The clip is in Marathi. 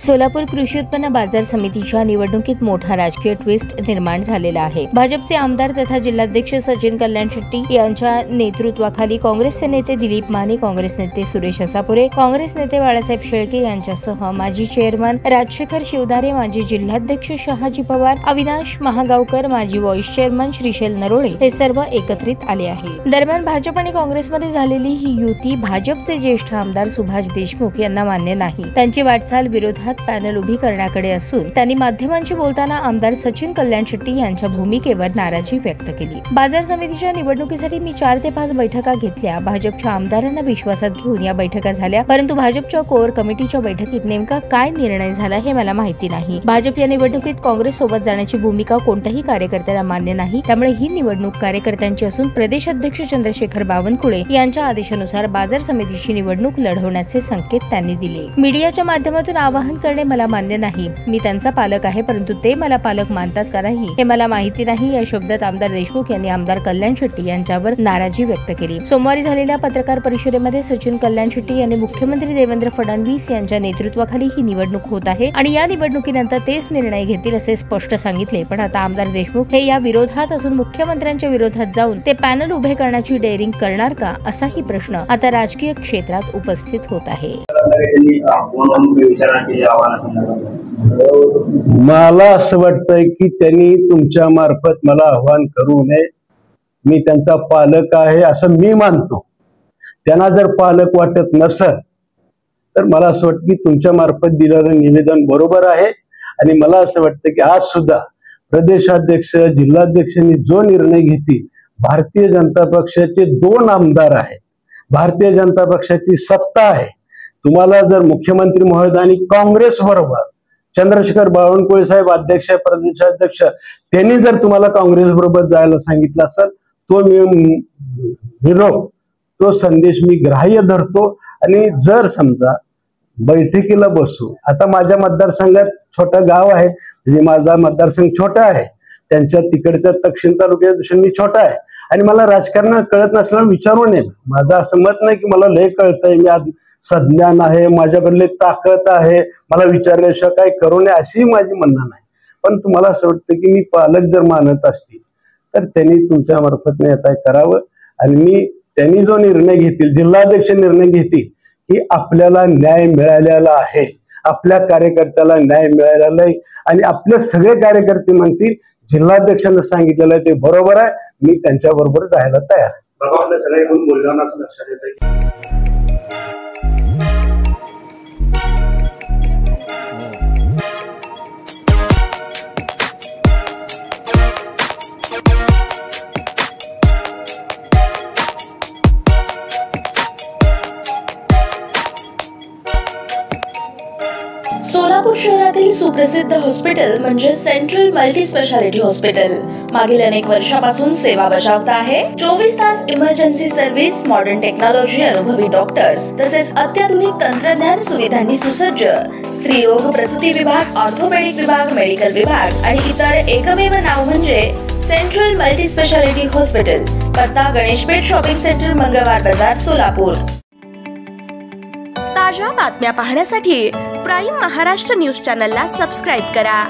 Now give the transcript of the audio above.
सोलापूर कृषी उत्पन्न बाजार समितीच्या निवडणुकीत मोठा राजकीय ट्विस्ट निर्माण झालेला आहे। भाजपचे आमदार तथा जिल्हाध्यक्ष सचिन कल्याण शेट्टी यांच्या नेतृत्वाखाली काँग्रेसचे नेते दिलीप माने, काँग्रेस नेते सुरेश असापुरे, काँग्रेस नेते बाळासाहेब शेळके यांच्यासह माजी चेअरमन राजशेखर शिवदारे, माजी जिल्हाध्यक्ष शहाजी पवार, अविनाश महागावकर, माजी व्हाईस चेअरमन श्रीशैल नरोळे हे सर्व एकत्रित आले आहे। दरम्यान भाजप आणि काँग्रेसमध्ये झालेली ही युती भाजपचे ज्येष्ठ आमदार सुभाष देशमुख यांना मान्य नाही। त्यांची वाटचाल विरोधात पॅनल उभी करण्याकडे असून त्यांनी माध्यमांशी बोलताना आमदार सचिन कल्याण शेट्टी यांच्या भूमिकेवर नाराजी व्यक्त केली। बाजार समितीच्या निवडणुकीसाठी मी 4 ते 5 बैठका घेतल्या। भाजपच्या आमदारांना विश्वासात घेऊन या बैठका झाल्या, परंतु भाजपच्या कोर कमिटीच्या बैठकीत नेमका काय निर्णय झाला हे मला माहिती नाही। भाजप या निवडणुकीत काँग्रेस सोबत जाण्याची भूमिका कोणत्याही कार्यकर्त्याला मान्य नाही, त्यामुळे ही निवडणूक कार्यकर्त्यांची असून प्रदेशाध्यक्ष चंद्रशेखर बावनकुळे यांच्या आदेशानुसार बाजार समितीची निवडणूक लढवण्याचे संकेत त्यांनी दिले। मीडियाच्या माध्यमातून आवाहन करणे मला मान्य नाही। मी त्यांचा पालक आहे, परंतु ते मला पालक मानतात का नाही हे मला माहिती नाही। या शब्दात आमदार देशमुख यांनी आमदार कल्याण शेट्टी यांच्यावर नाराजी व्यक्त केली। सोमवारी झालेल्या पत्रकार परिषदेमध्ये सचिन कल्याण शेट्टी यांनी मुख्यमंत्री देवेंद्र फडणवीस यांच्या नेतृत्वाखाली ही निवडणूक होत आहे आणि या निवडणुकीनंतर तेच निर्णय घेतील असे स्पष्ट सांगितले। पण आता आमदार देशमुख हे या विरोधात असून मुख्यमंत्र्यांच्या विरोधात जाऊन ते पॅनल उभे करण्याची डेअरिंग करणार का, असाही प्रश्न आता राजकीय क्षेत्रात उपस्थित होत आहे। मला असं वाटतंय की त्यांनी तुमच्या मार्फत मला आव्हान करू नये। मी त्यांचा पालक आहे असं मी मानतो। त्यांना जर पालक वाटत नसेल तर मला असं वाटतं की तुमच्या मार्फत दिलेलं निवेदन बरोबर आहे। आणि मला असं वाटतं की आज सुद्धा प्रदेशाध्यक्ष जिल्हाध्यक्षांनी जो निर्णय घेतील, भारतीय जनता पक्षाचे 2 आमदार आहेत, भारतीय जनता पक्षाची सत्ता आहे। तुम्हाला जर मुख्यमंत्री महोदयांनी काँग्रेस बरोबर चंद्रशेखर बावनकुळे साहेब अध्यक्ष प्रदेशाध्यक्ष त्यांनी जर तुम्हाला काँग्रेस बरोबर जायला सांगितलं असेल तो संदेश मी ग्राह्य धरतो। आणि जर समजा बैठकीला बसू, आता माझ्या मतदारसंघात छोटं गाव आहे, म्हणजे माझा मतदारसंघ छोटा आहे, त्यांच्या तिकडच्या दक्षिण तालुक्याच्या दृष्टीने मी छोटा आहे आणि मला राजकारण कळत नसल्यावर विचारू नये। माझं असं मत नाही की मला लय कळतंय, मी आज सज्ञान आहे, माझ्याकडले ताकद आहे, मला विचारल्याशिवाय काय करू नये अशी माझी म्हणणं नाही। पण तुम्हाला असं वाटतं की मी पालक जर मानत असतील तर त्यांनी तुमच्या मार्फत येता करावं। आणि त्यांनी जो निर्णय घेतील, जिल्हाध्यक्ष निर्णय घेतील की आपल्याला न्याय मिळालेला आहे, आपल्या कार्यकर्त्याला न्याय मिळालेला आहे आणि आपले सगळे कार्यकर्ते म्हणतील जिल्हाध्यक्षांना सांगितलेलं आहे ते बरोबर आहे, मी त्यांच्या बरोबर जायला तयार आहे। सोलापूर शहरातील सुप्रसिद्ध हॉस्पिटल म्हणजे सेंट्रल मल्टी स्पेशालिटी हॉस्पिटल मागील अनेक वर्षापासून सेवा बजावत आहे। 24 तास इमर्जन्सी सर्व्हिस, मॉडर्न टेक्नॉलॉजी, अनुभवी डॉक्टर्स तसेच अत्याधुनिक तंत्रज्ञान सुविधांनी सुसज्ज स्त्रीरोग प्रसूती विभाग, ऑर्थोपेडिक विभाग, मेडिकल विभाग आणि इतर एकमेव नाव म्हणजे सेंट्रल मल्टी स्पेशालिटी हॉस्पिटल। पत्ता गणेशपेठ शॉपिंग सेंटर, मंगळवार बाजार, सोलापूर। ताज्या बातम्या पाहण्यासाठी प्राईम महाराष्ट्र न्यूज चॅनलला सबस्क्राईब करा।